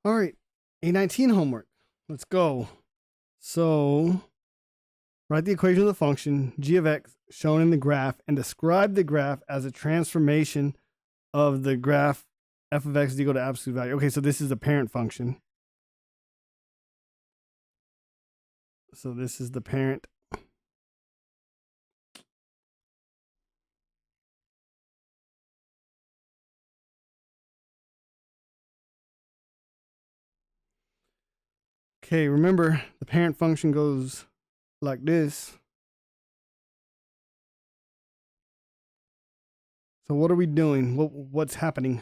All right, A19 homework. Let's go. So write the equation of the function g of x shown in the graph and describe the graph as a transformation of the graph f of x is equal to absolute value. Okay, so this is the parent function. So this is the parent. Okay, remember the parent function goes like this. So what are we doing? What's happening?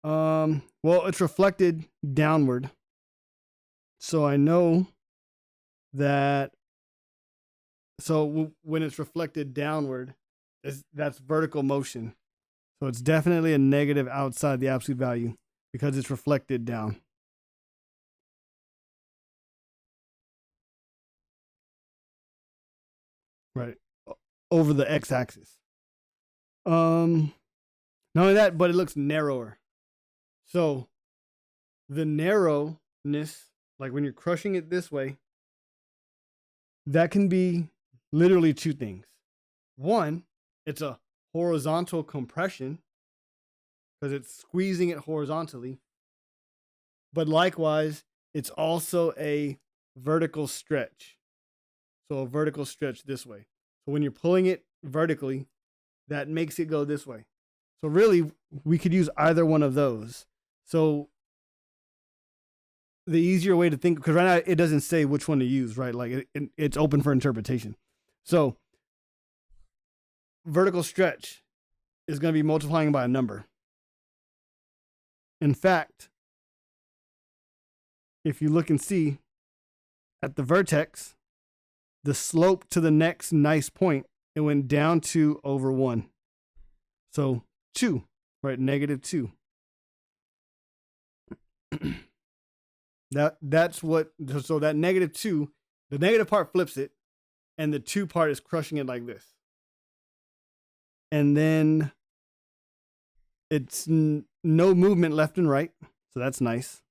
Well, it's reflected downward. So I know that. So when it's reflected downward, that's vertical motion. So it's definitely a negative outside the absolute value because it's reflected down. Right. Over the x-axis. Not only that, but it looks narrower. So the narrowness, like when you're crushing it this way, that can be literally two things. One, it's a horizontal compression because it's squeezing it horizontally. But likewise, it's also a vertical stretch. So a vertical stretch this way. So when you're pulling it vertically, that makes it go this way. So really, we could use either one of those. So the easier way to think, because right now it doesn't say which one to use, right? Like it's open for interpretation. So vertical stretch is going to be multiplying by a number. In fact, if you look and see at the vertex, the slope to the next nice point, it went down 2 over 1. So 2, right? Negative 2. That's what, so that negative 2, the negative part flips it, and the 2 part is crushing it like this. And then it's no movement left and right, so that's nice.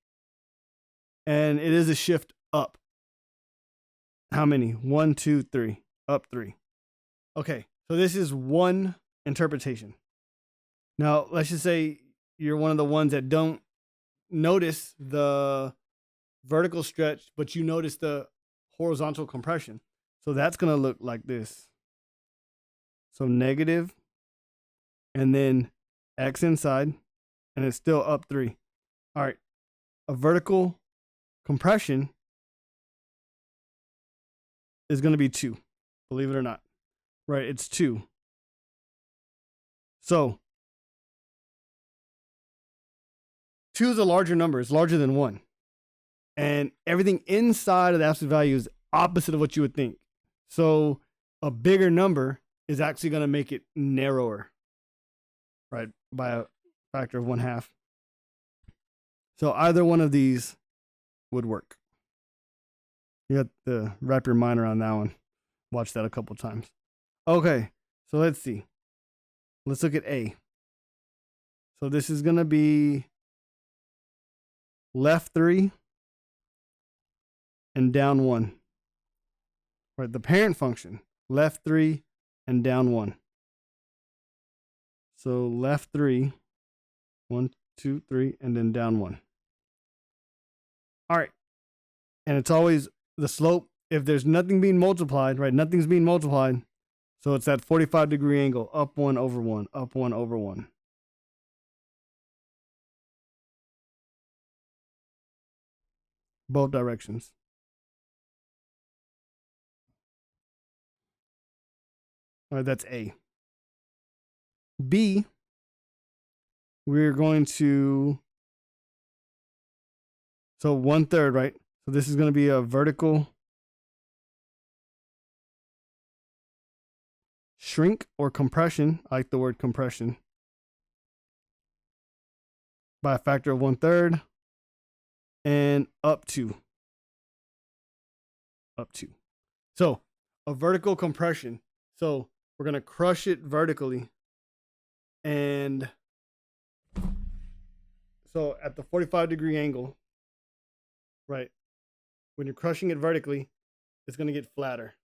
And it is a shift up. How many? 1, 2, 3. Up 3. Okay, so this is one interpretation. Now, let's just say you're one of the ones that don't notice the vertical stretch, but you notice the horizontal compression. So that's going to look like this. So negative, and then x inside, and it's still up 3. All right, a vertical compression is going to be 2, believe it or not. Right, it's 2. So 2 is a larger number. It's larger than 1. And everything inside of the absolute value is opposite of what you would think. So a bigger number is actually going to make it narrower, right, by a factor of 1/2. So either one of these would work. You have to wrap your mind around that one. Watch that a couple times. Okay, so let's see. Let's look at A. So this is going to be left 3 and down 1. Right, the parent function, left 3 and down 1. So left 3, 1, 2, 3, and then down 1. All right. And it's always the slope. If there's nothing being multiplied, right, nothing's being multiplied. So it's that 45-degree angle, up 1 over 1, up 1 over 1. Both directions. All right, that's A. B, we're going to, so 1/3, right? So this is going to be a vertical shrink or compression. I like the word compression. By a factor of 1/3 and up 2. Up 2. So a vertical compression. So we're going to crush it vertically. And so at the 45-degree angle, right? When you're crushing it vertically, it's going to get flatter.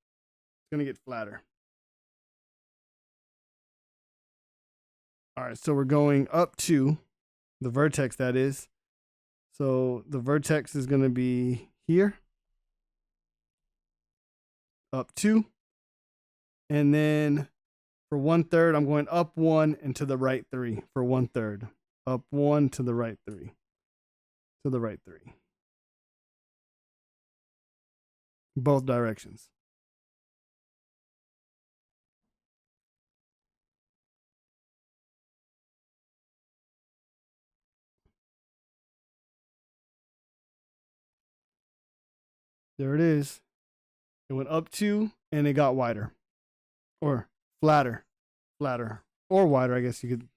It's going to get flatter. All right, so we're going up to the vertex, that is. So the vertex is going to be here, up 2. And then for 1/3, I'm going up 1 and to the right 3 for 1/3. Up 1 to the right 3. To the right 3. Both directions. There it is. It went up 2 and it got wider. Or flatter. Flatter. Or wider, I guess you could.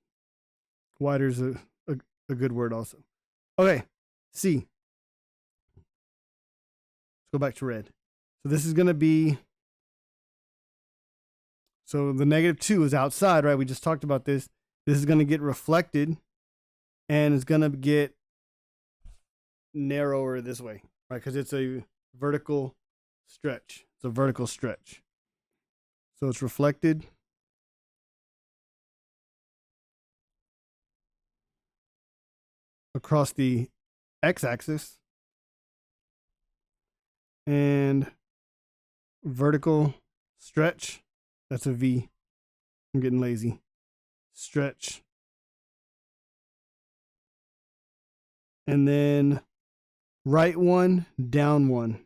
Wider is a good word also. Okay. C. Let's go back to red. So this is going to be. So the -2 is outside, right? We just talked about this. This is going to get reflected and it's going to get narrower this way, right? Because it's a vertical stretch. It's a vertical stretch. So it's reflected. Across the x-axis and vertical stretch. That's a V. I'm getting lazy. Stretch. And then right 1, down 1.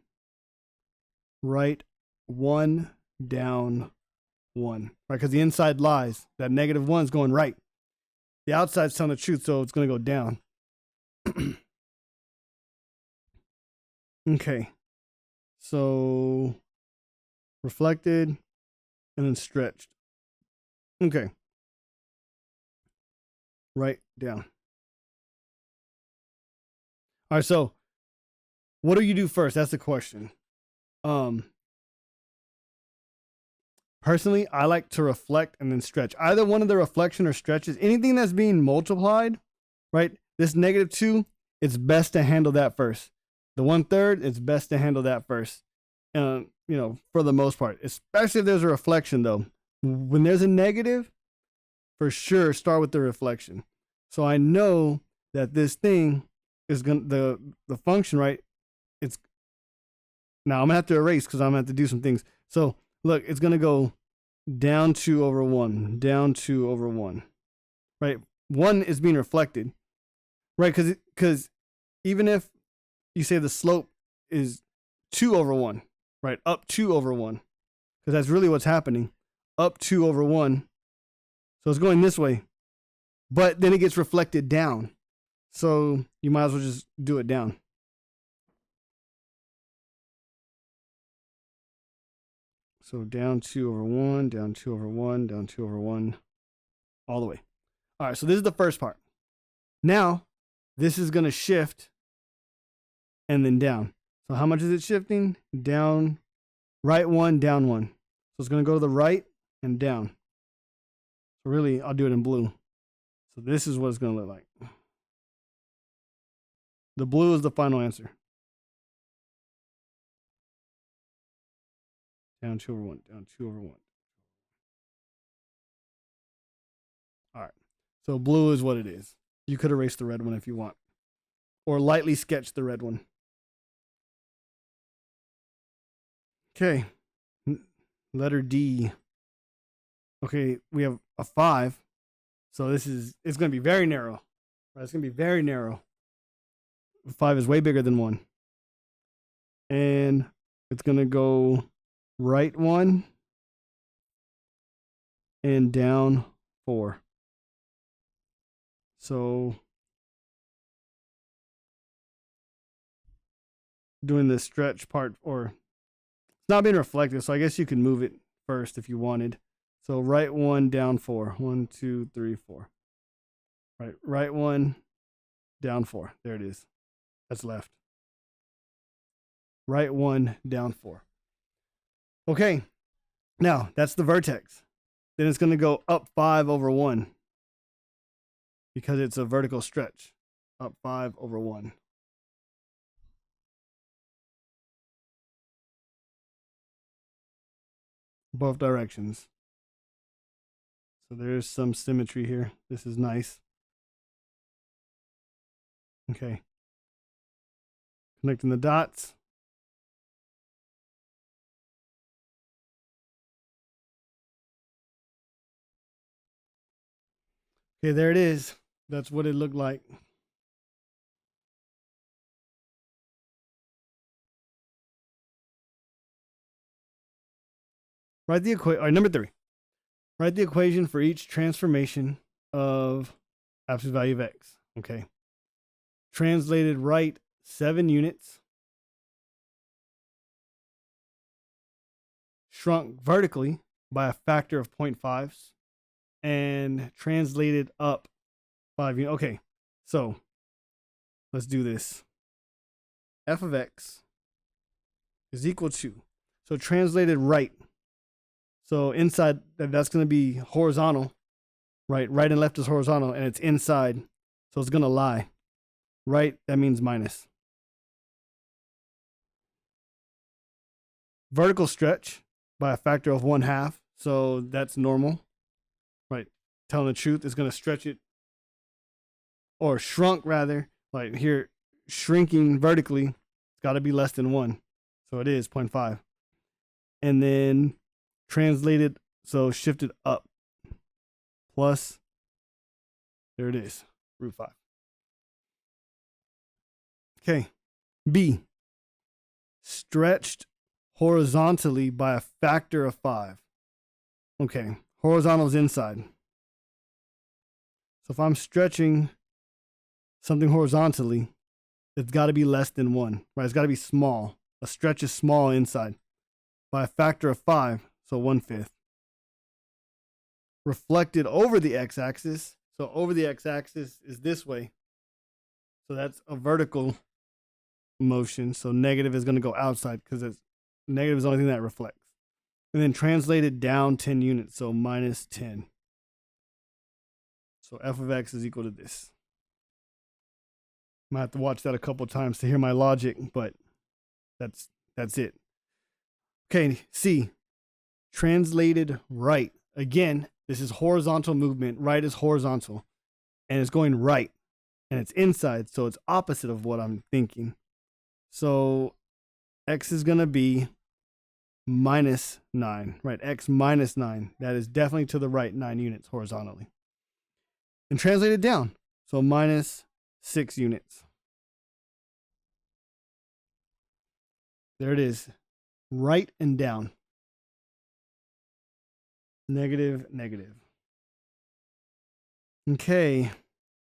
Right 1, down 1. Right, because the inside lies. That -1 is going right. The outside's telling the truth, so it's going to go down. Okay. So reflected and then stretched. Okay. Right down. All right, so what do you do first? That's the question. Personally, I like to reflect and then stretch. Either one of the reflection or stretches, anything that's being multiplied, right? This -2, it's best to handle that first. The 1/3, it's best to handle that first. For the most part, especially if there's a reflection though. When there's a negative, for sure, start with the reflection. So I know that this thing is the function, right? It's now I'm gonna have to erase because I'm gonna have to do some things. So look, it's gonna go down 2 over 1, down 2 over 1, right? 1 is being reflected, right? Because even if you say the slope is 2 over 1, right? Up 2 over 1, because that's really what's happening. Up 2 over 1. So it's going this way, but then it gets reflected down. So you might as well just do it down. So down 2 over 1, down 2 over 1, down 2 over 1, all the way. All right, so this is the first part. Now, this is going to shift and then down. So how much is it shifting? Down, right 1, down 1. So it's going to go to the right and down. So really, I'll do it in blue. So this is what it's going to look like. The blue is the final answer. Down 2 over 1, down 2 over 1. All right. So blue is what it is. You could erase the red one if you want, or lightly sketch the red one. Okay. Letter D. Okay, we have a 5. So it's going to be very narrow. Right? It's going to be very narrow. 5 is way bigger than 1. And it's going to go right 1 and down 4. So doing the stretch part, or it's not being reflected, so I guess you can move it first if you wanted. So right 1, down 4. 1, 2, 3, 4. Right 1, down 4. There it is. That's left. Right 1, down 4. Okay. Now, that's the vertex. Then it's going to go up 5 over 1 because it's a vertical stretch. Up 5 over 1. both directions. So there's some symmetry here. This is nice. Okay. Connecting the dots. Okay, there it is. That's what it looked like. Write the equation. All right, number 3. Write the equation for each transformation of absolute value of x. Okay. Translated right 7 units. Shrunk vertically by a factor of 0.5s. And translated up 5 units. Okay, so let's do this. F of x is equal to, so translated right. So inside, that's going to be horizontal, right? Right and left is horizontal, and it's inside, so it's going to lie. Right, that means minus. Vertical stretch by a factor of 1/2, so that's normal, right? Telling the truth is going to stretch it, or shrunk rather, like here, shrinking vertically, it's got to be less than 1, so it is 0.5. And then translated, so shifted up, plus, there it is, √5. Okay, B, stretched horizontally by a factor of 5. Okay, horizontal is inside. So if I'm stretching something horizontally, it's got to be less than 1, right? It's got to be small. A stretch is small inside by a factor of 5, so 1/5. Reflected over the x-axis, so over the x-axis is this way. So that's a vertical motion, so negative is going to go outside because it's negative is the only thing that reflects. And then translated down 10 units, so minus 10. So f of x is equal to this. I might have to watch that a couple times to hear my logic, but that's it. Okay, C, translated right. Again, this is horizontal movement. Right is horizontal, and it's going right, and it's inside, so it's opposite of what I'm thinking. So x is going to be minus 9, right? X minus 9. That is definitely to the right 9 units horizontally. And translated down, so minus 6 units. There it is. Right and down. Negative, negative. Okay.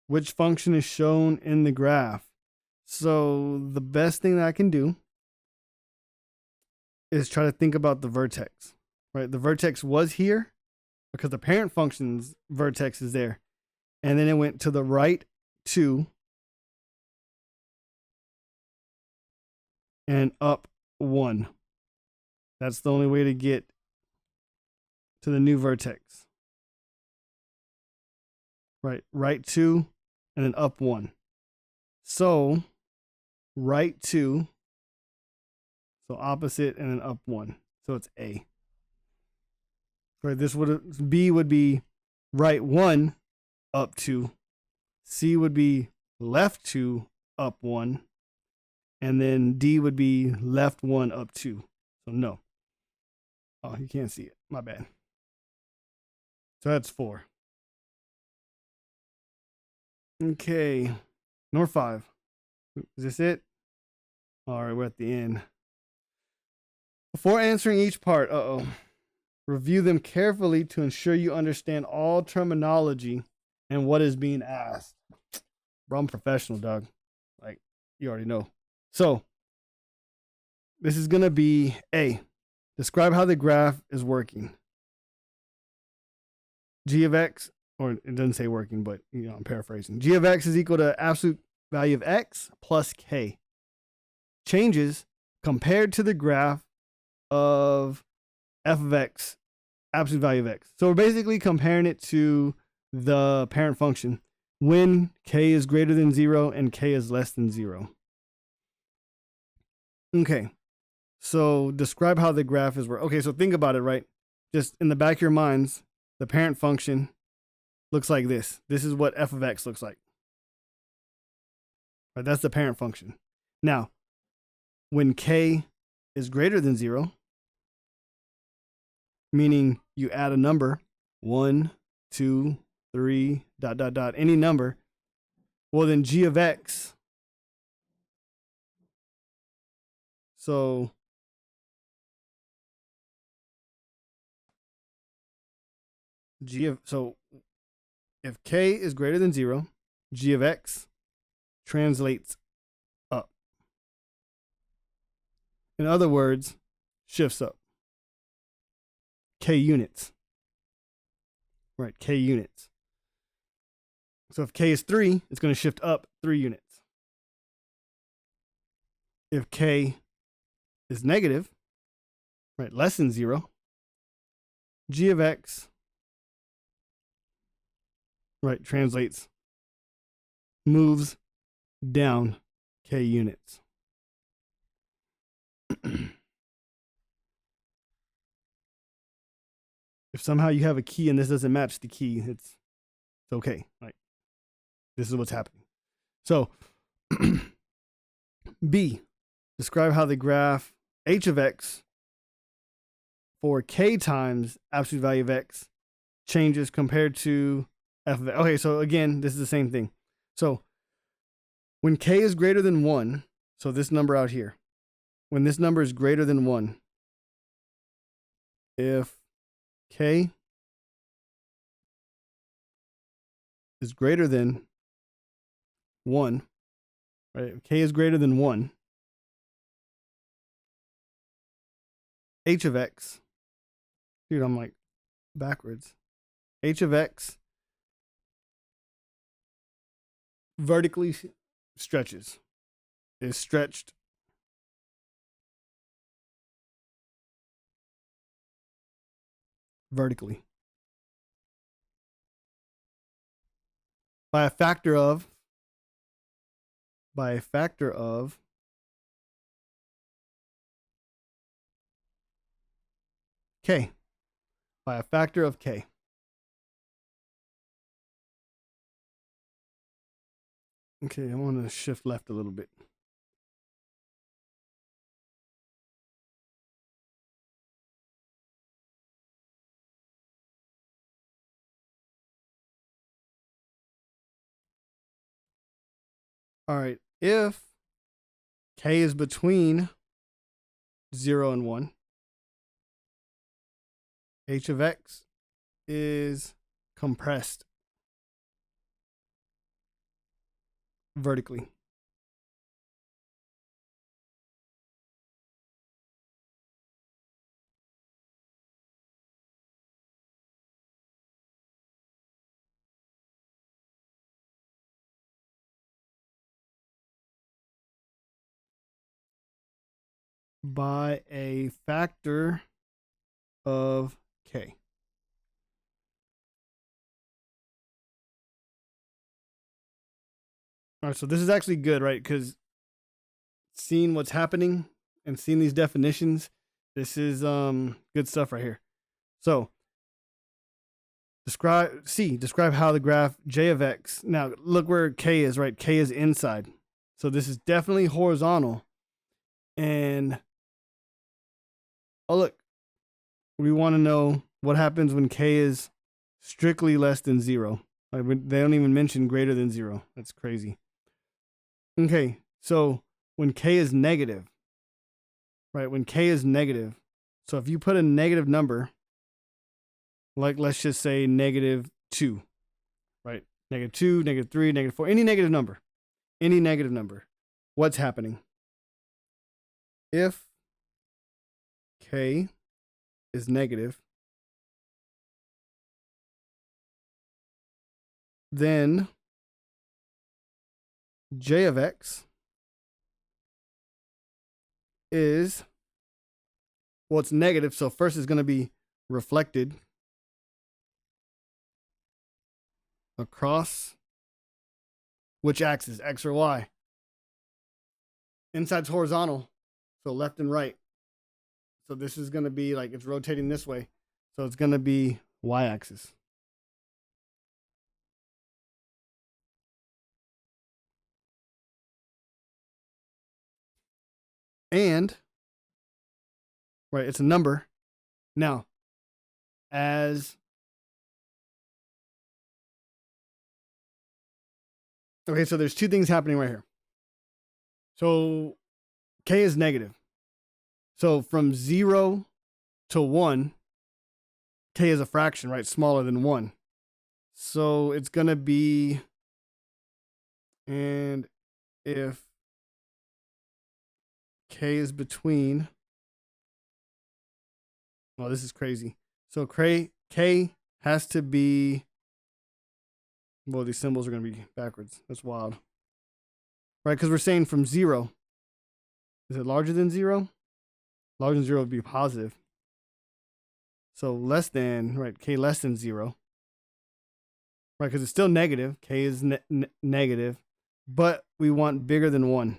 Which function is shown in the graph? So the best thing that I can do is try to think about the vertex, right? The vertex was here because the parent function's vertex is there. And then it went to the right 2 and up 1. That's the only way to get to the new vertex. Right 2 and then up 1. So right 2, so opposite and then up 1. So it's A. Right, this would B would be right 1 up 2. C would be left 2 up 1. And then D would be left 1 up 2. So no. Oh, you can't see it. My bad. So that's 4. Okay. Nor 5. Is this it? All right, we're at the end. Before answering each part, review them carefully to ensure you understand all terminology and what is being asked. Bro, I'm professional, dog. Like, you already know. So, this is going to be A. Describe how the graph is working. G of x, or it doesn't say working, but I'm paraphrasing. G of x is equal to absolute value of x plus k. Changes compared to the graph of f of x, absolute value of x. So we're basically comparing it to the parent function when k is greater than 0 and k is less than 0. Okay, so describe how the graph is working. Okay, so think about it, right? just in the back of your minds, the parent function looks like this. This is what f of x looks like. Right, that's the parent function. Now, when k is greater than 0, meaning you add a number, 1, 2, 3, ... any number, well, then g of x, so if k is greater than 0, g of x translates up. In other words, shifts up. K units. Right, k units. So if k is 3, it's going to shift up 3 units. If k is negative, right, less than 0, g of x, right, translates, moves down k units. If somehow you have a key and this doesn't match the key, it's okay. Like, this is what's happening. So B, describe how the graph h of x for k times absolute value of x changes compared to f of x. Okay, so again, this is the same thing. So when k is greater than 1, so this number out here, when this number is greater than 1, if k is greater than 1, right? If k is greater than 1, h of x, dude, I'm like backwards. H of x vertically stretches, is stretched vertically by a factor of k, by a factor of k. Okay, I want to shift left a little bit. All right, if k is between 0 and 1, h of x is compressed vertically. By a factor of k. All right, so this is actually good, right? Because seeing what's happening and seeing these definitions, this is good stuff right here. So describe how the graph j of x. Now look where k is, right? K is inside. So this is definitely horizontal. And oh look, we want to know what happens when k is strictly less than 0. Like, they don't even mention greater than 0. That's crazy. Okay, so when k is negative, right? When k is negative, so if you put a negative number, like let's just say -2, right? -2, -3, -4, any negative number, what's happening? If k is negative, then j of x is, well, it's negative, so first it's going to be reflected across which axis, x or y? Inside's horizontal, so left and right. So this is going to be like it's rotating this way. So it's going to be y-axis. And, right, it's a number. Now, okay, so there's two things happening right here. So k is negative. So from 0 to 1, k is a fraction, right? Smaller than 1. So it's going to be, and if k is between, oh, this is crazy. So k has to be, well, these symbols are going to be backwards. That's wild. Right, because we're saying from 0. Is it larger than 0? Larger than 0 would be positive. So less than, right, k less than 0. Right, because it's still negative. K is negative. But we want bigger than 1.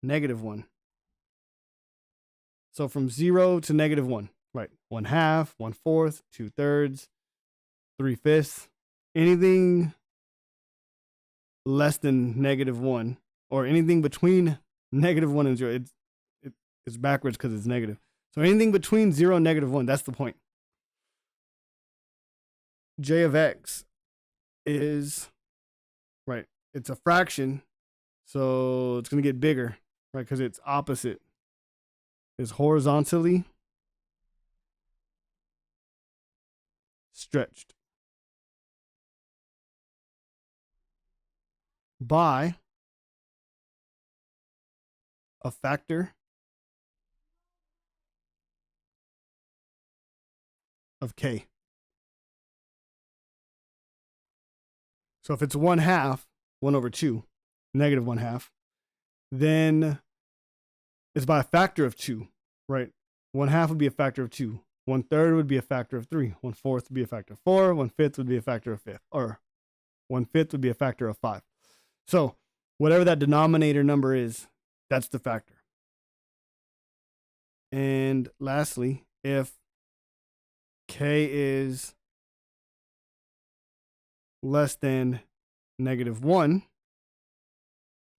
Negative 1. So from 0 to negative 1. Right, 1/2, 1/4, 2/3, 3/5. Anything less than negative 1, or anything between negative 1 and 0, it's backwards because it's negative. So anything between 0 and negative 1, that's the point. J of x is, right, it's a fraction, so it's going to get bigger, right, because it's opposite. It's horizontally stretched by a factor of k. So if it's 1/2, 1/2, negative 1/2, then it's by a factor of 2, right? 1/2 would be a factor of 2. 1/3 would be a factor of 3. 1/4 would be a factor of 4. 1/5 would be a factor of 5, or 1/5 would be a factor of 5. So whatever that denominator number is, that's the factor. And lastly, if k is less than negative 1,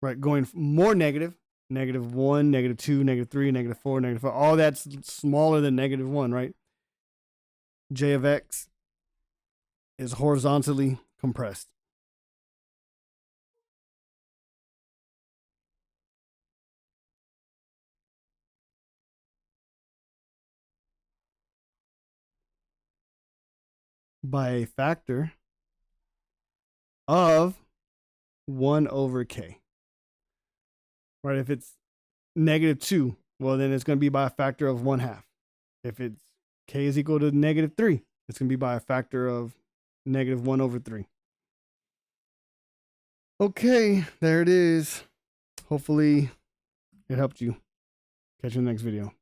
right, going more negative, -1, -2, -3, -4, -5, all that's smaller than -1, right? J of x is horizontally compressed. By a factor of 1/k. Right? If it's -2, well, then it's going to be by a factor of 1/2. If it's k is equal to -3, it's going to be by a factor of -1/3. Okay, there it is. Hopefully it helped you. Catch you in the next video.